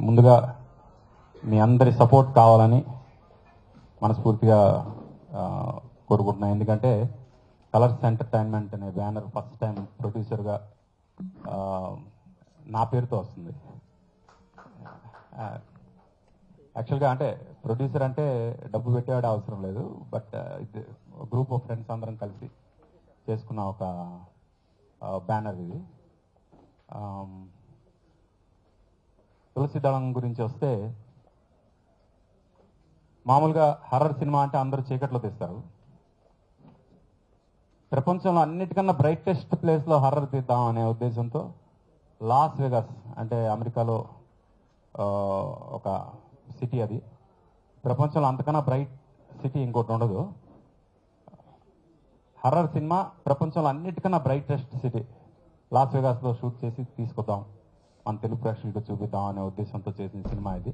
ముందుగా మీ అందరి సపోర్ట్ కావాలని మనస్ఫూర్తిగా కోరుకుంటున్నాను. ఎందుకంటే కలర్స్ ఎంటర్టైన్మెంట్ అనే బ్యానర్ ఫస్ట్ టైం ప్రొడ్యూసర్గా నా పేరుతో వస్తుంది. యాక్చువల్గా అంటే ప్రొడ్యూసర్ అంటే డబ్బు పెట్టేవాడే అవసరం లేదు, బట్ గ్రూప్ ఆఫ్ ఫ్రెండ్స్ అందరం కలిసి చేసుకున్న ఒక బ్యానర్ ఇది. తులసి దళం గురించి వస్తే, మామూలుగా హర్రర్ సినిమా అంటే అందరూ చీకట్లో తీస్తారు. ప్రపంచంలో అన్నిటికన్నా బ్రైటెస్ట్ ప్లేస్లో హర్రర్ తీద్దాం అనే ఉద్దేశంతో లాస్ వెగాస్ అంటే అమెరికాలో ఒక సిటీ, అది ప్రపంచంలో అంతకన్నా బ్రైట్ సిటీ ఇంకోటి ఉండదు. హర్రర్ సినిమా ప్రపంచంలో అన్నిటికన్నా బ్రైటెస్ట్ సిటీ లాస్ వెగాస్లో షూట్ చేసి తీసుకొద్దాం, మన తెలుగు ప్రేక్షకులకు చూపిద్దాం అనే ఉద్దేశంతో చేసిన సినిమా ఇది.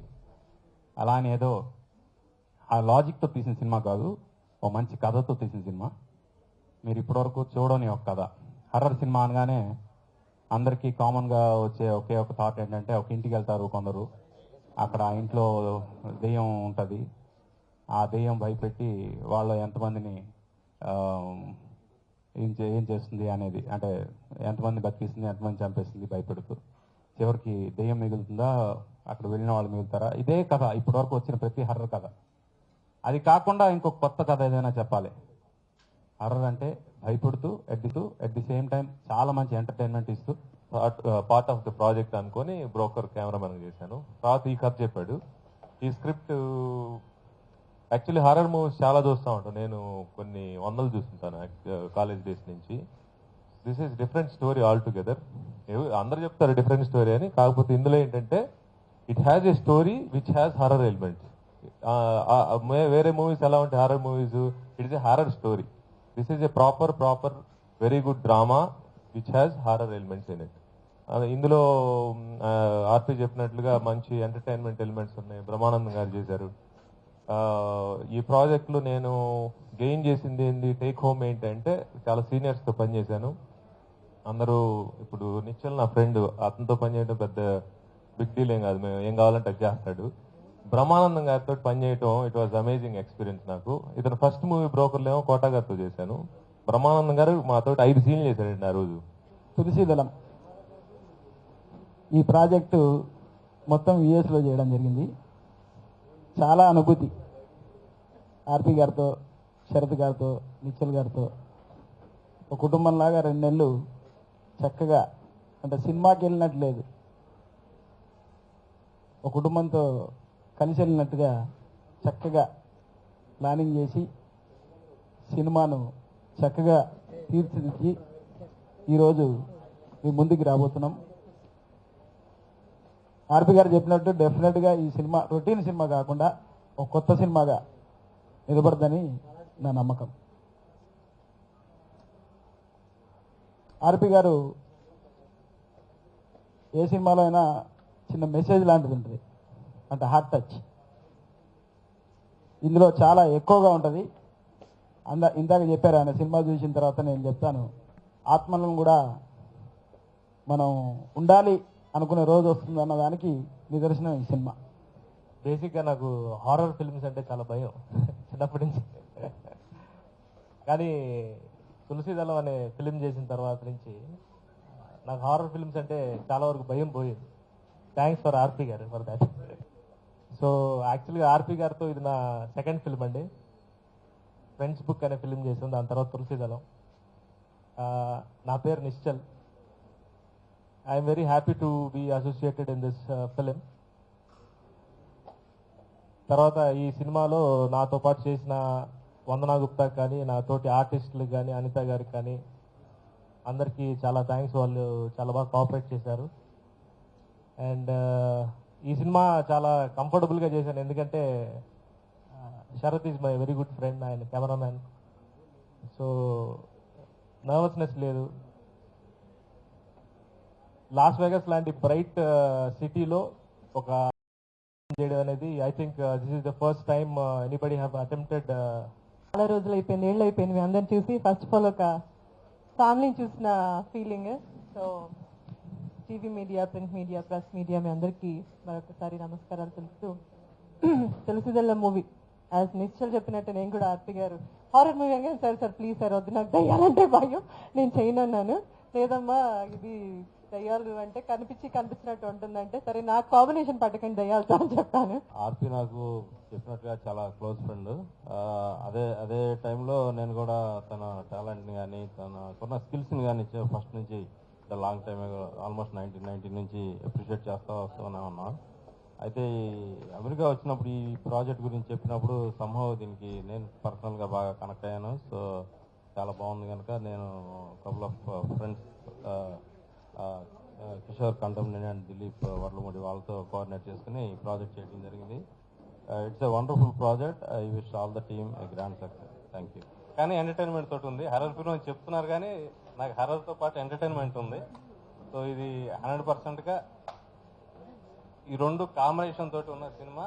అలా అని ఏదో ఆ లాజిక్తో తీసిన సినిమా కాదు, ఓ మంచి కథతో తీసిన సినిమా. మీరు ఇప్పటివరకు చూడని ఒక కథ. హర్రర్ సినిమా అనగానే అందరికీ కామన్గా వచ్చే ఒకే ఒక థాట్ ఏంటంటే, ఒక ఇంటికి వెళ్తారు కొందరు, అక్కడ ఆ ఇంట్లో దెయ్యం ఉంటుంది, ఆ దెయ్యం భయపెట్టి వాళ్ళు ఎంతమందిని ఏం చేస్తుంది అనేది, అంటే ఎంతమంది బతికిస్తుంది, ఎంతమంది చంపేస్తుంది భయపెడుతూ, చివరికి దెయ్యం మిగులుతుందా, అక్కడ వెళ్ళిన వాళ్ళు మిగులుతారా, ఇదే కథ ఇప్పటివరకు వచ్చిన ప్రతి హర్రర్ కథ. అది కాకుండా ఇంకొక కొత్త కథ ఏదైనా చెప్పాలి. హర్రర్ అంటే భయపడుతూ ఎట్ ది సేమ్ టైం చాలా మంచి ఎంటర్టైన్మెంట్ ఇస్తూ పార్ట్ ఆఫ్ ద ప్రాజెక్ట్ అనుకొని బ్రోకర్ కెమెరామెన్ చేశాను. తర్వాత ఈ కథ చెప్పాడు. ఈ స్క్రిప్ట్ యాక్చువల్లీ హర్రర్ మూవీస్ చాలా చూస్తూ ఉంటాను నేను, కొన్ని వందలు చూస్తుంటాను కాలేజ్ డేస్ నుంచి. This is different story all together. అందరు చెప్తారు డిఫరెంట్ స్టోరీ అని, కాకపోతే ఇందులో ఏంటంటే it has a story which has horror elements. వేరే మూవీస్ ఎలా ఉంటాయి horror movies, it is a horror story. This is a proper very good drama which has horror elements in it. ఇందులో ఆర్పి చెప్పినట్లుగా మంచి ఎంటర్టైన్మెంట్ ఎలిమెంట్స్ ఉన్నాయి. బ్రహ్మానందం గారు చేశారు. ఈ ప్రాజెక్ట్లో నేను గెయిన్ చేసింది ఏంటి, టేక్ హోమ్ ఏంటంటే చాలా సీనియర్స్తో పనిచేశాను. అందరూ ఇప్పుడు నిశ్చల్ నా ఫ్రెండ్, అతనితో పనిచేయడం పెద్ద బిగ్ డీల్ ఏం కాదు, మేము ఏం కావాలంటే అది చేస్తాడు. బ్రహ్మానందం గారితో పనిచేయటం ఇట్ వాజ్ అమేజింగ్ ఎక్స్పీరియన్స్ నాకు. ఇతను ఫస్ట్ మూవీ బ్రోకర్లో ఏమో కోటా గారితో చేశాను. బ్రహ్మానందం గారు మాతో 5 సీన్లు చేశాడండి ఆ రోజు. తులసి దళం ఈ ప్రాజెక్టు మొత్తం యుఎస్లో చేయడం జరిగింది. చాలా అనుభూతి. ఆర్పి గారితో, శరత్ గారితో, నిశ్చల్ గారితో ఒక కుటుంబంలాగా 2 నెలలు చక్కగా, అంటే సినిమాకి వెళ్ళినట్టు లేదు, ఒక కుటుంబంతో కలిసి వెళ్ళినట్టుగా చక్కగా ప్లానింగ్ చేసి సినిమాను చక్కగా తీర్చిదిద్ది ఈరోజు మీ ముందుకు రాబోతున్నాం. ఆర్పి గారు చెప్పినట్టు డెఫినెట్గా ఈ సినిమా రొటీన్ సినిమా కాకుండా ఒక కొత్త సినిమాగా నిలబడదని నా నమ్మకం. ఆర్పి గారు ఏ సినిమాలో అయినా చిన్న మెసేజ్ లాంటిది ఉంటుంది, అంటే హార్ట్ టచ్. ఇందులో చాలా ఎక్కువగా ఉంటుంది. ఇందాక చెప్పారు ఆయన, సినిమా చూసిన తర్వాత నేను చెప్తాను, ఆత్మలను కూడా మనం ఉండాలి అనుకునే రోజు వస్తుంది అన్న దానికి నిదర్శనం ఈ సినిమా. బేసిక్గా నాకు హారర్ ఫిల్మ్స్ అంటే చాలా భయం చిన్నప్పటి నుంచి. కానీ తులసి దళం అనే ఫిలిం చేసిన తర్వాత నుంచి నాకు హారర్ ఫిల్మ్స్ అంటే చాలా వరకు భయం పోయింది. థ్యాంక్స్ ఫర్ ఆర్పి గారు ఫర్ దాట్. సో యాక్చువల్గా ఆర్పి గారితో ఇది నా సెకండ్ ఫిల్మ్ అండి. ఫ్రెండ్స్ బుక్ అనే ఫిలిం చేసాం, దాని తర్వాత తులసి దళం. నా పేరు Nischal. I'm very happy to be associated in this film. తర్వాత ఈ సినిమాలో నాతో పాటు చేసిన వందనా గుప్తా కానీ, నా తోటి ఆర్టిస్టులకు కానీ, అనిత గారికి కానీ అందరికీ చాలా థ్యాంక్స్. వాళ్ళు చాలా బాగా కోఆపరేట్ చేశారు. అండ్ ఈ సినిమా చాలా కంఫర్టబుల్గా చేశాను, ఎందుకంటే Sarath is my very good friend, ఆయన కెమెరామ్యాన్. సో నర్వస్నెస్ లేదు. లాస్ వెగాస్ లాంటి బ్రైట్ సిటీలో ఒక చేయడం అనేది, I think this is the first time anybody have attempted. చాలా రోజులు అయిపోయింది, ఏళ్ళు అయిపోయింది మీ అందరిని చూసి. ఫస్ట్ ఆఫ్ ఆల్ ఒక ఫ్యామిలీని చూసిన feeling. So TV media, print media, press media మీ అందరికీ మరొకసారి నమస్కారాలు తెలుపుతూ తులసిదళ మూవీ యాజ్ నిశ్చల్ చెప్పినట్టు నేను కూడా ఆర్తి గారు హారర్ మూవీ అనగానే సార్ ప్లీజ్ సార్ వద్దు, నాకు దయ్యాలంటే భయం, నేను చేయనన్నాను. లేదమ్మా ఇది దయ్యాలు అంటే కనిపించినట్టు ఉంటుందంటే సరే నాకు కాంబినేషన్ పట్టకండి దయ్యాలతో అని చెప్పాను. ఆర్పి నాకు చెప్పినట్టుగా చాలా క్లోజ్ ఫ్రెండ్. అదే టైంలో నేను కూడా తన టాలెంట్ని కానీ తనకున్న స్కిల్స్ని కానీ ఫస్ట్ నుంచి లాంగ్ టైం ఆల్మోస్ట్ 1990 నుంచి అప్రిషియేట్ వస్తూనే ఉన్నా. అయితే అమెరికా వచ్చినప్పుడు ఈ ప్రాజెక్ట్ గురించి చెప్పినప్పుడు సంభవం దీనికి నేను పర్సనల్గా బాగా కనెక్ట్ అయ్యాను. సో చాలా బాగుంది కనుక నేను couple of friends Kishore Kantamneni and Dilip Varlamudi వాళ్ళతో కోఆర్డినేట్ చేసుకుని ఈ ప్రాజెక్ట్ చేయడం జరిగింది. It's a wonderful project. I wish all the team a grand success. Thank you. కానీ ఎంటర్టైన్మెంట్ తోటి ఉంది. హర్రర్ ఫిల్మ్ అని చెప్తున్నారు కానీ నాకు హర్రర్తో పాటు ఎంటర్టైన్మెంట్ ఉంది. సో ఇది 100%గా ఈ రెండు కాంబినేషన్ తోటి ఉన్న సినిమా.